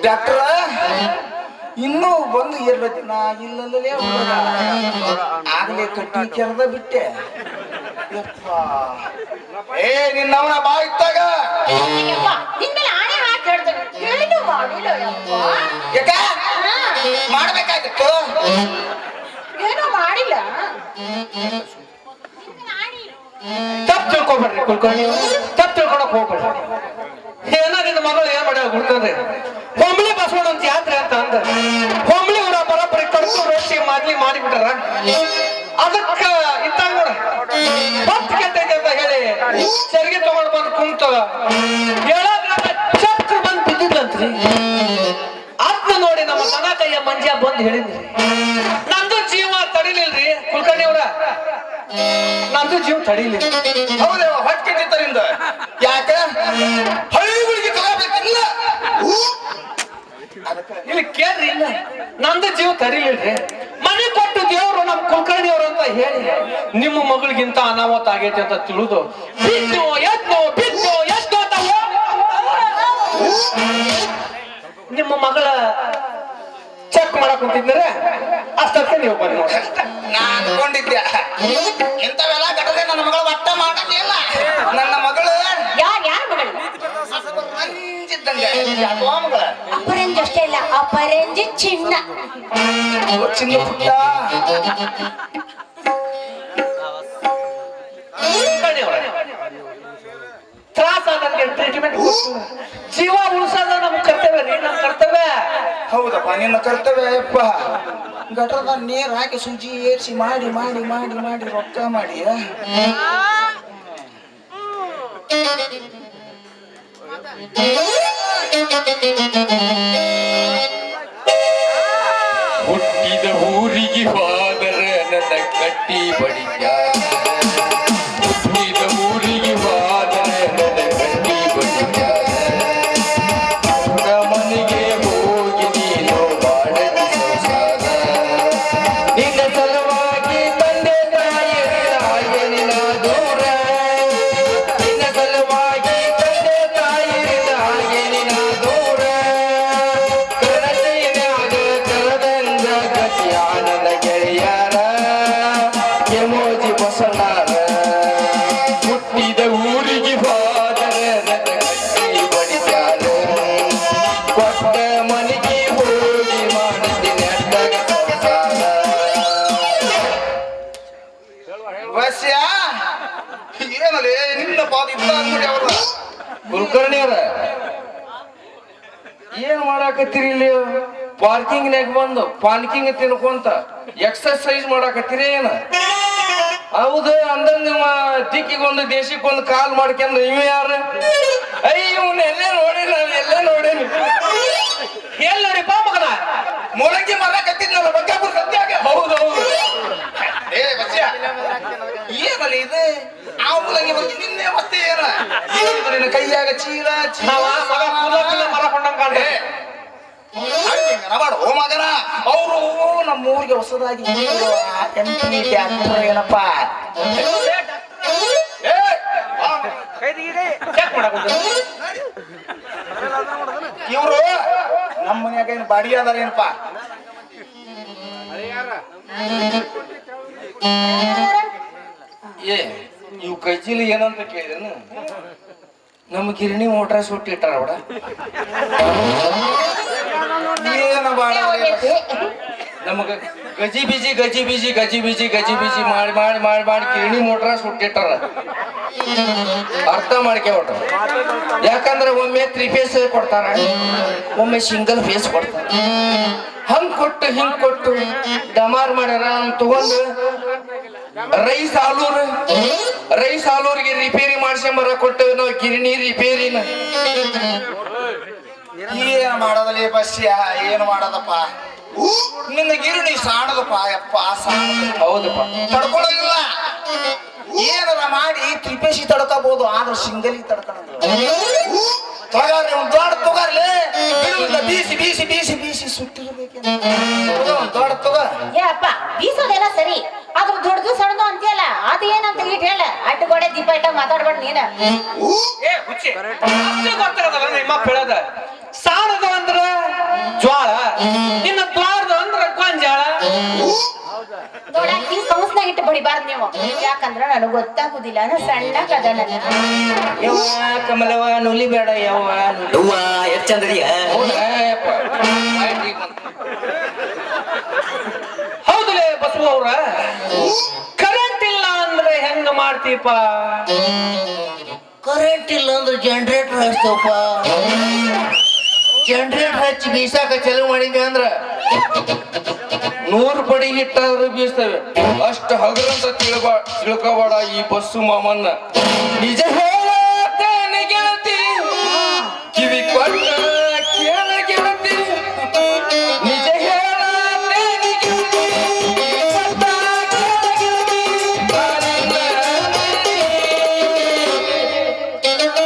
Doctor ಇನ್ನೂ ಬಂದು ಎರಡು ದಿನ ಇಲ್ಲಲ್ಲೇ ಆಗ್ಲೇ ಕಟ್ಟಿ ಕೆರೆದ ಬಿಟ್ಟೆ. ಏ ನಿನ್ನವನ ಬಾಯಿತ್ತಾಗ ಯಾಕ ಮಾಡ್ಬೇಕಾಗಿತ್ತು, ಏನೋ ಮಾಡಿಲ್ಲ. ತಪ್ಪು ತಿಳ್ಕೊಬೇಡ್ರಿ ಕುಲ್ಕರ್ಣಿ, ತಪ್ಪು ತಿಳ್ಕೊಳಕ್ ಹೋಗ್ಬೇಡ್ರಿ. ಏನೋ ನಿನ್ನ ಮಗಳು ಏನ್ ಮಾಡ್ಯಾವ ಕುಲ್ಕರ್ಣಿ, ಹೊಂಬಳಿ ಬಸವಣ್ಣ ಅಂತ ಯಾತ್ರೆ ಅಂತ ಅಂದ ಹೊಂಬಳಿ ಊರ ಬರೋಬ್ಬರಿ ಕಡ್ದು ರೊಟ್ಟಿ ಮಾದ್ಲಿ ಮಾಡಿಬಿಟ್ಟಾರ. ಅದಕ್ಕ ಇದ್ದಂಗ ನೋಡ ಹೊತ್ತು ಕೆಟ್ಟೈತೆ ಅಂತ ಹೇಳಿ ಸರಿಗೆ ತಗೊಂಡ್ ಬಂದು ಕುಂತ ಹೇಳೋದ್ರಾಗ ಚಕ್ರ ಬಂದು ಬಿದ್ದಿದ್ಲಂತ್ರಿ. ಅದನ್ನ ನೋಡಿ ನಮ್ಮ ದನ ಕೈಯ ಮಂಜ ಬಂದು ಹೇಳಿದ್ರಿ, ನಂದು ಜೀವ ತಡಿಲಿಲ್ರಿ ಕುಲ್ಕರ್ಣಿ ಅವ್ರ, ನಂದು ಜೀವ ತಡಿಲಿಲ್ಲ. ಹೌದೇ ಹೊಟ್ಟೆ ಕಿತ್ತರಿಂದ ಯಾಕ ಹಳ್ಳಿಗಳಿಗೆ ತಗೋಬೇಕಿಲ್ಲ ಇಲ್ಲಿ ಕೇಳ್ರಿ, ಇಲ್ಲ ನಂದು ಜೀವ ತಡಿಲಿಲ್ರಿ. ಮನೆ ಕೊಟ್ಟು ದೇವ್ರು ನಮ್ ಕುಲ್ಕರ್ಣಿ ಅವ್ರು ಅಂತ ಹೇಳಿ ನಿಮ್ಮ ಮಗಳಿಗಿಂತ ಅನಾಹುತ ಆಗೈತೆ ಅಂತ ತಿಳಿದು ಬಿದ್ದು ಎದ್ದು ಅಂತ ನಿಮ್ಮ ಮಗಳ ಚೆಕ್ ಮಾಡಕ್ ಕುಂತಿದ್ರೆ ಅಷ್ಟಕ್ಕೆ ನೀವು ಬನ್ನಿ. ನಾ ಅನ್ಕೊಂಡಿದ್ದೆ ಇಂಥವೆಲ್ಲ ಘಟನೆ ನನ್ನ ಮಗಳು ಒಟ್ಟ ಮಾಡಲಿಲ್ಲ. ನನ್ನ ಮಗಳು ಯಾರ ಮಗಳು? ರಂಜಿದ್ದಂಗೆ ಯಾವ ಮಗಳ? ಅಪರಂಜಿ ಅಷ್ಟೇ ಇಲ್ಲ, ಅಪರಂಜಿ ಚಿನ್ನ. ಚಿನ್ನ ಪುಟ್ಟ ತ್ರಾಸ ಆದಂಗೆ ಟ್ರೀಟ್ಮೆಂಟ್ ಜೀವ ಉಳಿಸೋದ ನಮ್ ಕರ್ತವ್ಯ ರೀ, ನಮ್ ಕರ್ತವ್ಯ. ಹೌದಪ್ಪ ನಿನ್ನ ಕರ್ತವ್ಯ. ಯಪ್ಪ ಗಟರದ ನೀರ್ ಹಾಕಿ ಸುಜಿ ಏರ್ಸಿ ಮಾಡಿ ಮಾಡಿ ಮಾಡಿ ಮಾಡಿ ರೊಕ್ಕ ಮಾಡಿ ಹುಟ್ಟಿದ ಊರಿಗೆ ಹೋದರ ನನ್ನ ಕಟ್ಟಿ ಬಡಿಯ, ಹುಟ್ಟಿದ ಊರಿಗೆ ಹೋದರ ನನ್ನ ಕಟ್ಟಿ ಬಡಿಯ, ಮನೆಗೆ ಹೋಗಿ ನೀನು ಮಾಡಲಿ ಸಂಸಾರ, ನಿನ್ನ ಸಲುವಾಗಿ ತಂದೆ ತಾಯಿ ಹಾಗೆ ನಿನ್ನ ದೂರ, ನಿನ್ನ ಸಲುವಾಗಿ ತಂದೆ ತಾಯಿ ಹಾಗೆ ನಿನ್ನ ದೂರ, ಕನಸಿನಾಗ ಕರದಂಗ ಗತಿಯ ನನ್ನ ಗೆಳೆಯರ ಎಮೋಜಿ ಬಸನಾರ, ಹುಟ್ಟಿದ ಊರಿಗೆ ಹೋದರೆ ನನ್ನ ಕಟ್ಟಿ ಬಡಿಸ್ಯಾರ, ಕೊಟ್ಟ ಮನೆಗೆ ಹೋಗಿ ಮಾಡ್ತೀನಿ ಅಡ್ಡಗ ಸಂಸಾರ. ವಸ್ಯ ಏನಲೇ ನಿನ್ನ ಪಾದ ಇದ್ದ ನೋಡಿ ಅವ್ರ ಕುಲಕರ್ಣಿ ಅವ್ರ ಏನ್ ಮಾಡಾಕತ್ತೀರಿ ಇಲ್ಲಿ? ಪಾರ್ಕಿಂಗ್ ನಾಗ ಬಂದು ಪಾರ್ಕಿಂಗ್ ತಿನ್ಕೊಂತ ಎಕ್ಸರ್ಸೈಸ್ ಮಾಡಾಕತ್ತೀರಿ ಏನ? ಹೌದು ಅಂದ್ರ ನಿಮ್ಮ ದಿಕ್ಕಿಗೊಂದು ದೇಶಕ್ಕೊಂದು ಕಾಲ್ ಮಾಡ್ಕೊಂಡ್ ಇವ್ ಯಾರು? ಅಯ್ಯ ಇವ್ನ ಎಲ್ಲೇ ನೋಡೇನಿ, ನಾನು ಎಲ್ಲೇ ನೋಡೇನಿ. ಎಲ್ಲಿ ನೋಡಿ ಬಾ ಮಗನ, ಮೂಲಂಗಿ ಮರ ಕತ್ತಿದ್ನಲ್ಲ ಬಗ್ಗಾಪುರ ಸತ್ಯಾಗ. ಹೌದೌದು. ಏ ವಸ್ಯ ಏನಲ್ಲ ಇದು? ಆ ಮೂಲಂಗಿ ಬರ್ತಿ ನಿನ್ನೆ ಮತ್ತೆ ಏನ ನಿನ್ನ ಕೈಯಾಗ ಚೀಲ ನಾವ ಮಗ ಕೂದಲ ಮರ ಕೊಂಡಂಗ್ ಕಾಣ್ದೆ. ಮಾಡು ಓ ಮಗನ. ಅವರು ನಮ್ಮ ಊರಿಗೆ ಹೊಸದಾಗಿ MP ಏನಪ್ಪ ಚೆಕ್ ಮಾಡಕ್ ಇವ್ರು ನಮ್ಮ ಮನ್ಯಾಗ ಏನು ಬಾಡಿ ಅದಾರ ಏನಪ್ಪಾ? ಏ ಇವ್ ಕೈಚೀಲಿ ಏನಂತ ಕೇಳಿದನು? ನಮ್ಮ ಗಿರಣಿ ಮೋಟ್ರ ಸುಟ್ಟಿ ಇಟ್ಟಾರ ಬಿಡ. ಏನು ಬಾಡ ನಮಗ ಗಜಿ ಬೀಜಿ ಮಾಡಿ ಮಾಡಿ ಮಾಡಿ ಮಾಡಿ ಗಿರಣಿ ಮೋಟ್ರ ಸುಟ್ಟಿಟ್ಟಾರ. ಅರ್ಥ ಮಾಡ್ಕೊಬಿಟ್ರು. ಯಾಕಂದ್ರೆ ಒಮ್ಮೆ 3 ಫೇಸ್ ಕೊಡ್ತಾರ, ಒಮ್ಮೆ ಸಿಂಗಲ್ ಫೇಸ್ ಕೊಡ್ತಾರ. ಹಂಗ್ ಕೊಟ್ಟು ಹಿಂಗ್ ಕೊಟ್ಟು ಡಮಾರ್ ಮಾಡ್ಯಾರ. ತಗೊಂಡು ರೈಸ್ ಆಲೂರಿಗೆ ರಿಪೇರಿ ಮಾಡ್ಸ್ಕೊಂಬರ ಕೊಟ್ಟು ನಾವು ಗಿರಣಿ ರಿಪೇರಿನ ಏನು ಮಾಡೋದಲ್ಲಿ ಬಸ್ಯ ಏನು ಮಾಡೋದಪ್ಪ? ನಿನ್ನ ಗಿರಣಿ ಸಾಣದಪ್ಪ ಯಪ್ಪ, ಸಾಣದ. ಹೌದಪ್ಪ, ತಡ್ಕೊಳ್ಳೋದಿಲ್ಲ. ಏನಾರ ಮಾಡಿ ತ್ರಿಪೇಶಿ ತಡ್ಕೋಬಹುದು, ಆದ್ರೆ ಸಿಂಗಲಿ ತಡ್ಕೊಳ್ಳೋದು. ತಗಾರ್ರಿ ಒಂದು ದೊಡ್ಡ ತಗಾರ್ಲಿ, ಬೀಸಿ ಬೀಸಿ ಬೀಸಿ ಬೀಸಿ ಸುಟ್ಟಿರ್ಬೇಕೇನು ದೊಡ್ಡ ತಗ. ಏ ಅಪ್ಪ, ಬೀಸೋದೆಲ್ಲ ಸರಿ, ಆದ್ರೂ ದೊಡ್ಡದು ಸಣ್ಣದು ಅಂತೀಯಲ್ಲ, ಅದು ಏನಂತ ಇಟ್ ಹೇಳ. ಅಡ್ಡಗೋಡೆ ಕಡೆ ದೀಪ ಇಟ್ಟ ಮಾತಾಡ್ಬೇಡ ನೀನ. ಏ ಹುಚ್ಚಿ ಅಷ್ಟೇ ಗೊತ್ತಾಗದಲ್ಲ ನಿಮ್ಮ ಹೇಳದ ಸಾಣದ ಅಂದ್ರ ಜ್ವಾಳ ಇನ್ನು ದ್ವಾರದ ಅಂದ್ರ ಗೊಂಜಾಳ. ನೋಡ ಹಿಂಗ್ ಕೌನ್ಸ್ನಾಗ ಇಟ್ಟು ಬಡಿಬಾರ್ದು ನೀವು, ಯಾಕಂದ್ರ ನನಗ್ ಗೊತ್ತಾಗುದಿಲ್ಲ, ನಾ ಸಣ್ಣ ಕದನ. ಯವ್ವ ಕಮಲವ್ವ ನುಲಿ ಬೇಡ ಯವ್ವ ಯವ್ವ ಎಷ್ಟ್ ಚಂದ್ರಿಯ. ಹೌದಲೇ ಬಸವ ಅವ್ರ, ಕರೆಂಟ್ ಇಲ್ಲ ಅಂದ್ರೆ ಹೆಂಗ ಮಾಡ್ತೀಪ? ಕರೆಂಟ್ ಇಲ್ಲ ಅಂದ್ರೆ ಜನರೇಟರ್ ಹಚ್ತವಪ್ಪ. ಜನರೇಟರ್ ಹಚ್ಚಿ ಬೀಸಾಕ ಚಾಲು ಮಾಡಿದ್ವಿ ಅಂದ್ರ 100 ಪಡಿ ಹಿಟ್ಟಾದ್ರೂ ಬೀಸ್ತವೆ. ಅಷ್ಟು ಹಗರಂತ ತಿಳ್ಕೋಬೇಡ ಈ ಬಸ್ಸು ಮಾಮನ್ನ. ನಿಜ ಹೇಳತೇನೆ ಗೆಳತಿ, ಕಿವಿ ಕೊಟ್ಟ ಕೇಳ ಗೆಳತಿ. ನಿಜ ಹೇಳತೇನೆ ಗೆಳತಿ, ಕೊಟ್ಟ ಕೇಳ ಗೆಳತಿ.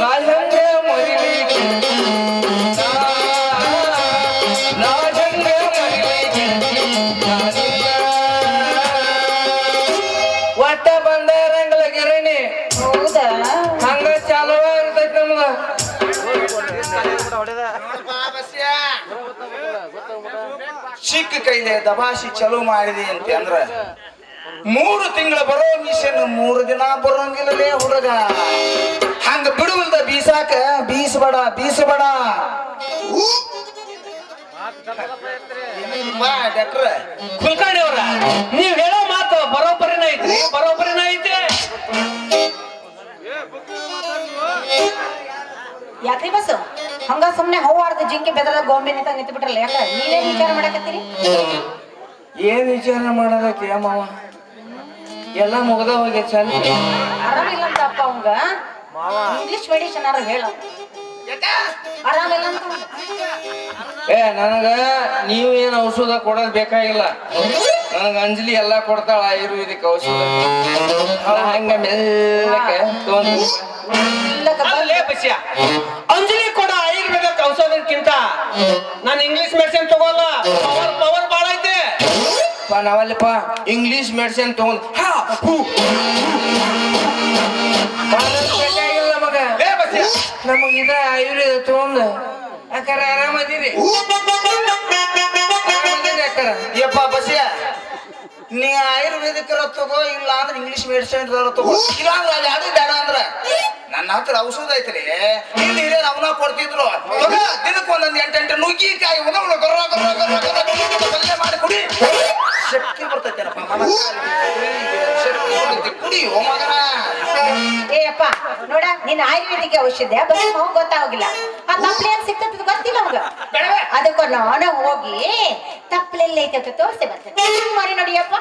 ನಾ ಹೆಂಗೆ ಮರಿಲಿಕ್ಕೆ ಒಟ್ಟ ಬಂದಾರಂಗಲ ಗಿರಣಿ ಹೌದಾ? ಹಂಗ ಚಾಲೂ ಇರ್ತೈತಿ ನಮ್ದ. ಚಿಕ್ಕ ಕೈಲೆ ದಬಾಸಿ ಚಲೋ ಮಾಡಿದೆ ಅಂತ ಅಂದ್ರ 3 ತಿಂಗಳು ಬರೋ ಮಿಷನ್ 3 ದಿನ ಬರೋಂಗಿಲ್ಲಲೇ ಹುಡುಗ. ಹಂಗ ಬಿಡುವಿಲ್ದ ಬೀಸಾಕ ಬೀಸಬೇಡ. ಡಾಕ್ಟ್ರ ಕುಲ್ಕರ್ಣಿ ಅವ್ರ, ನೀವ್ ಹೇಳೋ ಮಾತು ಬರೋಬ್ಬರಿನ ಐತ್ರಿ, ಬರೋಬ್ಬರಿನ ಐತೆ. ಯಾಕ್ರಿ ಬಸ್ಸು ಹಂಗ ಸುಮ್ನೆ ಹೂವಾಡ್ದು ಜಿಂಕೆ ಬೆದರದ ಗೊಂಬೆ ನಿಂತ ನಿಂತು ಬಿಟ್ರಲ್ಲ, ಯಾಕ ನೀವೇನ್ ವಿಚಾರ ಮಾಡಕತ್ತೀರಿ? ಏನ್ ವಿಚಾರ ಮಾಡೋದಕ್ಕೆ ಮಾವ? ಎಲ್ಲ ಮುಗ್ದ ಹೋಗಿ ಚಂದ. ಆರಾಮಿಲ್ಲ ಅಂತ ಅಪ್ಪ ಅವಂಗ ಇಂಗ್ಲಿಷ್ ಮೆಡಿಸಿನ್ ಆರ ಹೇಳ. ಆರಾಮಿಲ್ಲ ಅಂತ ನನಗ ನೀವೇನ್ ಔಷಧ ಕೊಡೋದ್ ಬೇಕಾಗಿಲ್ಲ. ನನಗ ಅಂಜಲಿ ಎಲ್ಲಾ ಕೊಡ್ತಾಳ ಆಯುರ್ವೇದಿಕ್ ಔಷಧ. ಹಂಗ ಮೆಲ್ಲಕ್ಕೆ ಅಲ್ಲೇ ಬಸ್ಯ, ಅಂಜಲಿ ಕೊಡ ಆಯುರ್ವೇದಕ್ ಔಷಧಕ್ಕಿಂತ ನಾನು ಇಂಗ್ಲಿಷ್ ಮೆಡಿಸಿನ್ ತಗೋಲ್ಲ. ಪವರ್ ಬಾಳ ಐತೆ. ನಾವಲ್ಲಪ್ಪ ಇಂಗ್ಲಿಷ್ ಮೆಡಿಸಿನ್ ತಗೊಂಡ್ ಬೇಕಾಗಿಲ್ಲ ಮಗ. ನಮಗ ಇದ ಆಯುರ್ವೇದ ತಗೊಂಡ್ ಅಕ್ಕಾರ ಆರಾಮದಿರಿ. ಅಕ್ಕಾರ ಯಪ್ಪ ಬಸ್ಯ, ನೀ ಆಯುರ್ವೇದಿಕ್ ತಗೋ, ಇಲ್ಲ ಅಂದ್ರೆ ಇಂಗ್ಲಿಷ್ ಮೆಡಿಸಿನ್ ತಗೋ. ಇಲ್ಲ ಅಂದ್ರೆ ಅಲ್ಲಿ ಅದು ಬೇಡ ಅಂದ್ರ ನನ್ನ ಹತ್ರ ಔಷಧ ಐತ್ರಿ. ಇಲ್ಲಿ ಹಿರಿಯರು ಅವನ ಕೊಡ್ತಿದ್ರು. ದಿನಕ್ಕೆ ಒಂದೊಂದು 8 ನುಗ್ಗಿಕಾಯಿ ಪಲ್ಯ ಮಾಡಿ ಕುಡಿ, ಶಕ್ತಿ ಬರ್ತೈತೇನಪ್ಪ. ಶಕ್ತಿ ಬರ್ತೈತಿ, ಕುಡಿಯೋ ಮಗನ. ಏಯಪ್ಪ ನೋಡ, ನಿನ್ನ ಆಯುರ್ವೇದಿಕ್ ಔಷಧ ಬರೀ ಅವ್ ಗೊತ್ತಾಗಿಲ್ಲ. ಆ ತಪ್ಪಲೆ ಏನ್ ಸಿಕ್ತದ ಗೊತ್ತಿಲ್ಲ ಅವಂಗ. ಅದಕ್ಕ ನಾನು ಹೋಗಿ ತಪ್ಪಲೆಲ್ಲ ಐತೆ ಅಂತ ತೋರಿಸಿ ಬರ್ತೇನೆ. ಮಾಡಿ ನೋಡಿಯಪ್ಪ.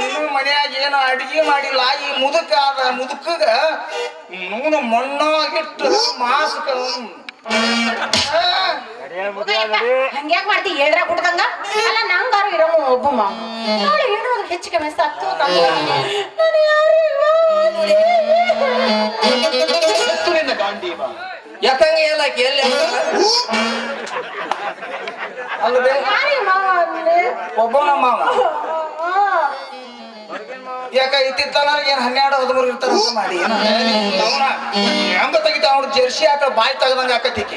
ನೀನು ಮನ್ಯಾಗ ಏನು ಅಡಿಗೆ ಮಾಡಿಲ್ಲ. ಈ ಮುದುಕಗ ನೂನು ಮಣ್ಣಾಗಿಟ್ಟು ಮಾಸ್ಕ ಹಂಗ್ಯಾಕ್ ಮಾಡ್ತಿ? ಹೇಳ್ರ ಕುಡ್ದಂಗ ಅಲ್ಲ, ನಂಗಾರು ಇರೋ ಒಬ್ಬ ಮಾವ ನಾಳೆ ಏನೋ ಹೆಚ್ಚು ಕಮ್ಮಿ ಸತ್ತು ಯಾಕಂಗೆ ಎಲ್ಲ ಎಲ್ಲಿ ಅಲ್ಲದೆ ಒಬ್ಬನ ಮಾವ ಯಾಕ ಇತ್ತಿತ್ತಲ್ಲ ಏನ್ 12-13 ಇರ್ತಾರಂತ ಮಾಡಿ ಹೆಂಗ ತೆಗಿತ ಅವ್ರ ಜರ್ಸಿ ಹಾಕ ಬಾಯಿ ತೆಗದಂಗ ಹಾಕತಿಕ್ಕೆ.